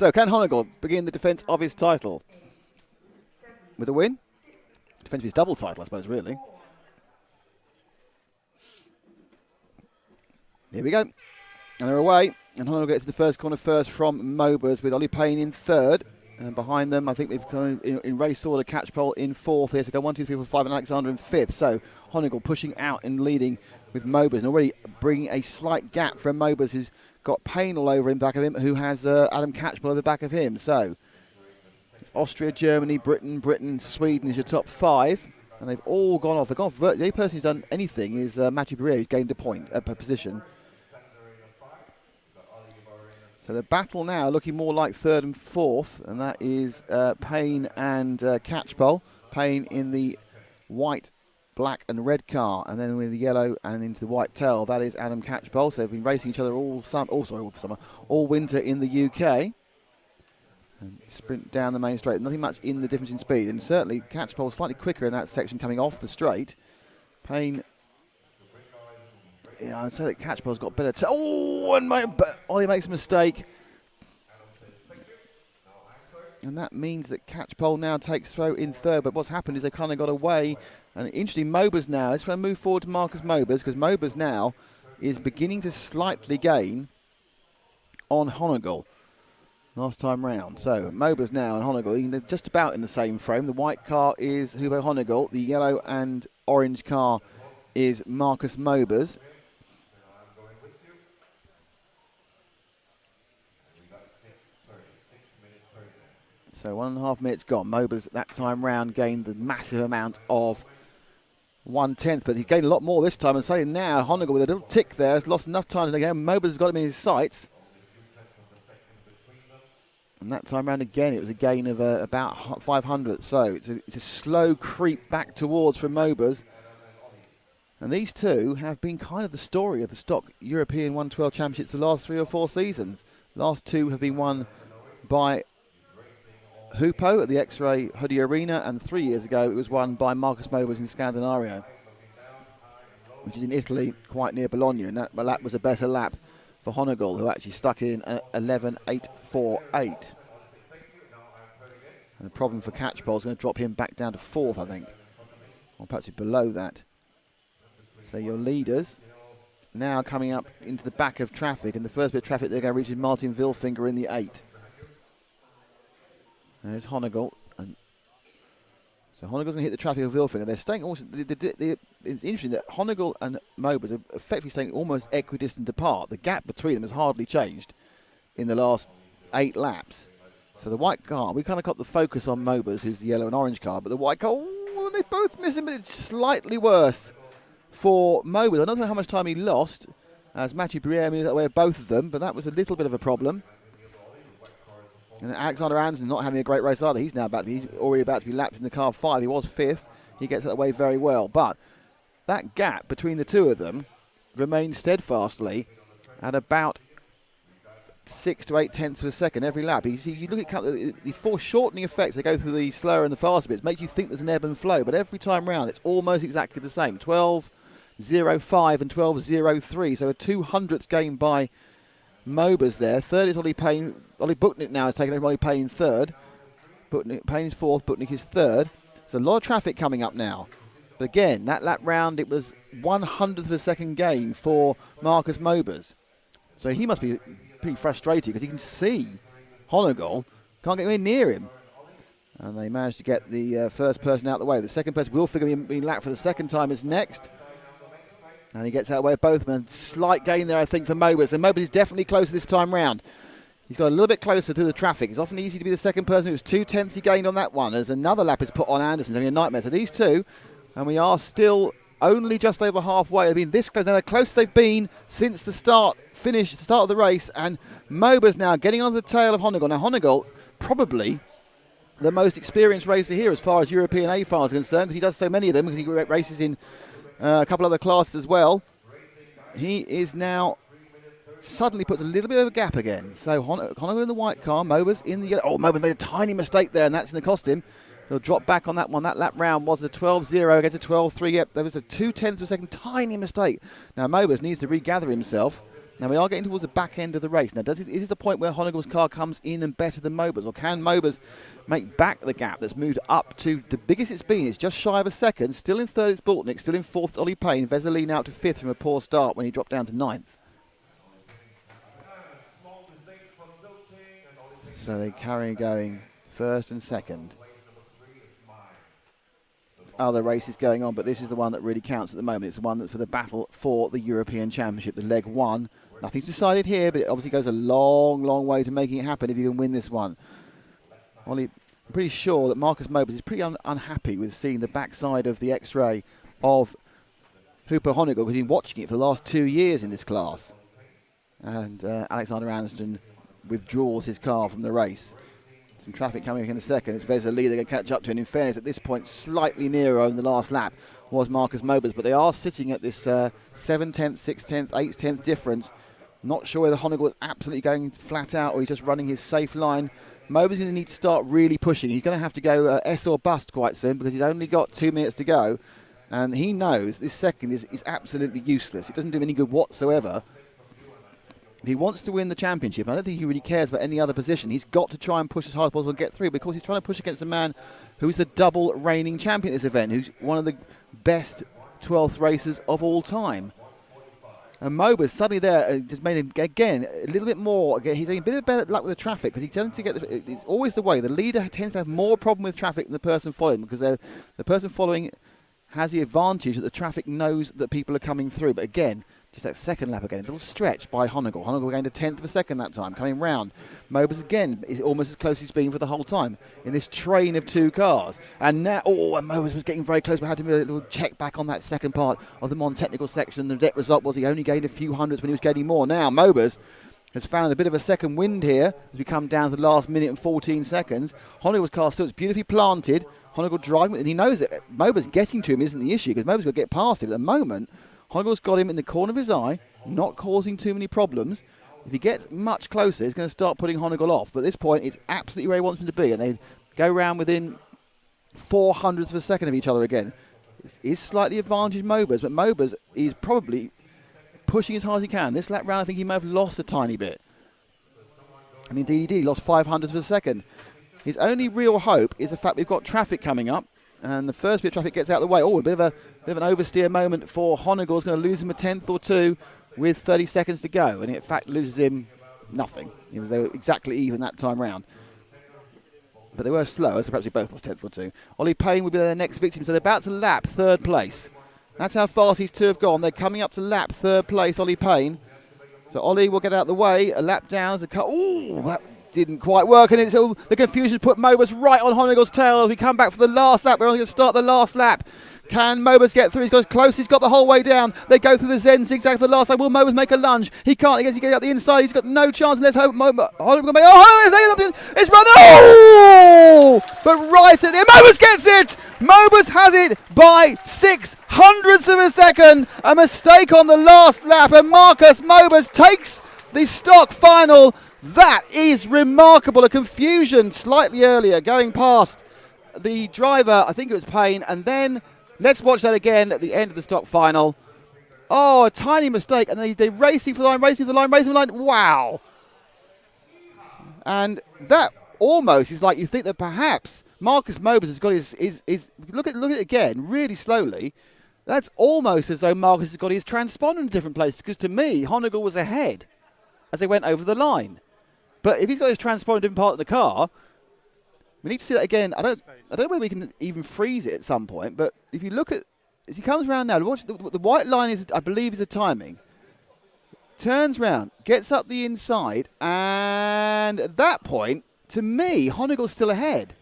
So can Honegal begin the defence of his title with a win? Defence of his double title, I suppose, really. Here we go. And they're away. And Honegal gets the first corner first from Mobers with Ollie Payne in third. And behind them, I think we've come in race order, Catchpole in fourth. Here to go 1, 2, 3, 4, 5, and Alexander in fifth. So Honegal pushing out and leading with Mobers, and already bringing a slight gap from Mobers, who's got Payne all over him, back of him, who has Adam Catchpole at the back of him. So it's Austria, Germany, Britain, Sweden is your top five, and they've all gone off. They've gone off. The only person who's done anything is Mathieu Barrier, who's gained a position. So the battle now looking more like third and fourth, and that is Payne and Catchpole. Payne in the white, black and red car, and then with the yellow and into the white tail, that is Adam Catchpole. So they've been racing each other all winter in the UK. And sprint down the main straight. Nothing much in the difference in speed, and certainly Catchpole slightly quicker in that section coming off the straight. Payne, yeah, I'd say that Catchpole's got better. Ollie makes a mistake. And that means that Catchpole now takes throw in third. But what's happened is they kind of got away. And interestingly, Mobers now, let's try and move forward to Marcus Mobers, because Mobers now is beginning to slightly gain on Honegal last time round. So Mobers now and Honegal, just about in the same frame. The white car is Hugo Honegal. The yellow and orange car is Marcus Mobers. So 1.5 minutes gone. Mobers that time round gained the massive amount of 1/10, but he's gained a lot more this time. And say now Honegal with a little tick there has lost enough time to go. Mobers has got him in his sights. And that time round again, it was a gain of about 500. So it's a slow creep back towards from Mobers. And these two have been kind of the story of the stock European 112 Championships the last 3 or 4 seasons. Last two have been won by Hupo at the X-Ray Hoodie Arena, and 3 years ago it was won by Marcus Mobers in Scandinario, which is in Italy, quite near Bologna, and that lap was a better lap for Honegal, who actually stuck in 11.848. And the problem for Catchpole is going to drop him back down to fourth, I think, or perhaps below that. So your leaders now coming up into the back of traffic, and the first bit of traffic they're going to reach is Martin Vilfinger in the 8. There's Honegal, and so Honegal's going to hit the traffic of Vilfinger. They're staying almost. It's interesting that Honegal and Mobers are effectively staying almost equidistant apart. The gap between them has hardly changed in the last 8 laps. So the white car, we kind of got the focus on Mobers, who's the yellow and orange car, but the white car, they both miss him, but it's slightly worse for Mobers. I don't know how much time he lost, as Mathieu Briere moved that way of both of them, but that was a little bit of a problem. And Alexander Anderson not having a great race either. He's already about to be lapped in the car 5. He was 5th. He gets that way very well. But that gap between the two of them remains steadfastly at about 6 to 8 tenths of a second every lap. You look at the foreshortening effects that go through the slower and the faster bits, makes you think there's an ebb and flow. But every time round, it's almost exactly the same. 12.05 and 12.03. So a 200th gain by Mobers there. Third is Ollie Payne. Ollie Buchnick now has taken over Ollie Payne in third. Payne is fourth, Buchnick is third. There's a lot of traffic coming up now. But again, that lap round, it was 100th of a second gain for Marcus Mobers. So he must be pretty frustrated because he can see Honegal, can't get anywhere near him. And they managed to get the first person out of the way. The second person will figure being lapped for the second time is next. And he gets out of the way of both of them. Slight gain there, I think, for Mobers. And Mobers is definitely closer this time round. He's got a little bit closer to the traffic. It's often easy to be the second person. It was 2 tenths he gained on that one, as another lap is put on Anderson. It's having a nightmare. So these two, and we are still only just over halfway. They've been this close. Now, the closest they've been since the start of the race. And Mobers now getting on the tail of Honegal. Now, Honegal, probably the most experienced racer here as far as European AFAR is concerned, because he does so many of them, because he races in a couple other classes as well. He is now suddenly puts a little bit of a gap again. So Honegal in the white car, Mobers in the yellow. Oh, Mobers made a tiny mistake there, and that's going to cost him. He'll drop back on that one. That lap round was a 12.0 against a 12.3. Yep, there was a 2 tenths of a second, tiny mistake. Now Mobers needs to regather himself. Now we are getting towards the back end of the race. Now, is this the point where Honegal's car comes in and better than Mober's, or can Mober's make back the gap that's moved up to the biggest it's been? It's just shy of a second. Still in third is Boltnick, still in fourth Ollie Payne. Vesely now to fifth from a poor start when he dropped down to ninth. So they carry going first and second. Other races going on, but this is the one that really counts at the moment. It's the one that's for the battle for the European Championship, the leg one. Nothing's decided here, but it obviously goes a long, long way to making it happen if you can win this one. Ollie, I'm pretty sure that Marcus Mobers is pretty unhappy with seeing the backside of the X-ray of Hooper Honegal because he's been watching it for the last 2 years in this class. And Alexander Anderson withdraws his car from the race. Some traffic coming in a second. It's Vesely they're going to catch up to, and in fairness, at this point, slightly nearer in the last lap was Marcus Mobers, but they are sitting at this 7/10, 6/10, 8/10 difference. Not sure whether Honegal is absolutely going flat out or he's just running his safe line. Mobers going to need to start really pushing. He's going to have to go S or bust quite soon because he's only got 2 minutes to go, and he knows this second is absolutely useless. It doesn't do him any good whatsoever. If he wants to win the championship, I don't think he really cares about any other position. He's got to try and push as hard as possible and get through because he's trying to push against a man who's the double reigning champion at this event, who's one of the best 12th racers of all time. And Mobers suddenly there just made him, again, a little bit more. He's having a bit of better luck with the traffic because he tends to get, it's always the way. The leader tends to have more problem with traffic than the person following because the person following has the advantage that the traffic knows that people are coming through. But again, just that second lap again, a little stretch by Honegal. Honegal going to 10th of a second that time, coming round. Mobers again is almost as close as he's been for the whole time in this train of 2 cars. And now, and Mobers was getting very close, but had to do a little check back on that second part of the non-technical section. The net result was he only gained a few hundreds when he was gaining more. Now, Mobers has found a bit of a second wind here as we come down to the last minute and 14 seconds. Honegal's car still is beautifully planted. Honegal driving, and he knows that Mobers getting to him isn't the issue because Mobers got to get past him at the moment. Honegal's got him in the corner of his eye, not causing too many problems. If he gets much closer, he's going to start putting Honegal off. But at this point, it's absolutely where he wants him to be. And they go round within 0.04 of a second of each other again. It's slightly advantaged Mobers, but Mobers is probably pushing as hard as he can. This lap round, I think he may have lost a tiny bit. And indeed he did. He lost 0.05 of a second. His only real hope is the fact we've got traffic coming up. And the first bit of traffic gets out of the way. Oh, a bit of an oversteer moment for Honegal. Is going to lose him a 10th or 2 with 30 seconds to go. And in fact, loses him nothing. They were exactly even that time round. But they were slower, so perhaps they both lost 10th or 2. Ollie Payne will be their next victim. So they're about to lap third place. That's how fast these two have gone. They're coming up to lap third place, Ollie Payne. So Ollie will get out of the way. A lap down as a cut. Oh, that didn't quite work, and it's all the confusion put Mobers right on Honegal's tail as we come back for the last lap. We're only going to start the last lap. Can Mobers get through? He's got as close. He's got the whole way down. They go through the Zen zigzag for the last lap. Will Mobers make a lunge? He can't. He gets out the inside. He's got no chance. And let's hope Honegal can make. It's run. Oh! But right at the end, Mobers gets it. Mobers has it by 0.06 of a second. A mistake on the last lap, and Marcus Mobers takes the stock final. That is remarkable. A confusion slightly earlier going past the driver, I think it was Payne, and then let's watch that again at the end of the stock final. Oh, a tiny mistake, and they're racing for the line, racing for the line, racing for the line. Wow. And that almost is like you think that perhaps Marcus Mobers has got his look at it again really slowly. That's almost as though Marcus has got his transponder in different places, because to me, Honegal was ahead as they went over the line. But if he's got his transponder in a different part of the car, we need to see that again. I don't know whether we can even freeze it at some point, but if you look at, as he comes around now, watch the white line is, I believe, is the timing. Turns round, gets up the inside, and at that point, to me, Honegal's still ahead.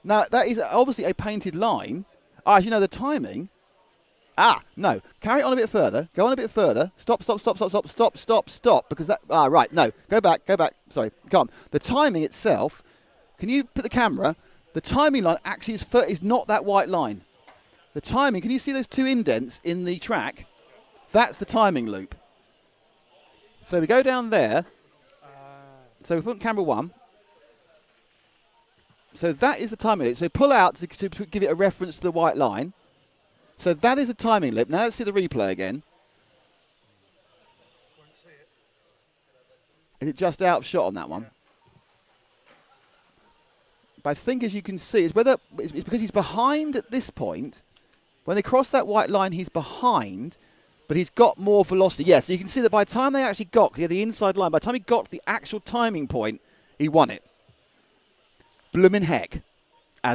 Now, that is obviously a painted line. As you know, the timing. No. Carry it on a bit further. Go on a bit further. Stop. Because that... right. No. Go back. Sorry. Come on. The timing itself... Can you put the camera... The timing line actually is not that white line. The timing... Can you see those 2 indents in the track? That's the timing loop. So we go down there. So we put camera 1. So that is the timing loop. So we pull out to give it a reference to the white line. So that is a timing lip. Now let's see the replay again. Is it just out of shot on that one? But I think, as you can see, it's because he's behind at this point. When they cross that white line, he's behind, but he's got more velocity. Yes, so you can see that by the time they actually got, because he had the inside line, by the time he got to the actual timing point, he won it. Bloomin' heck.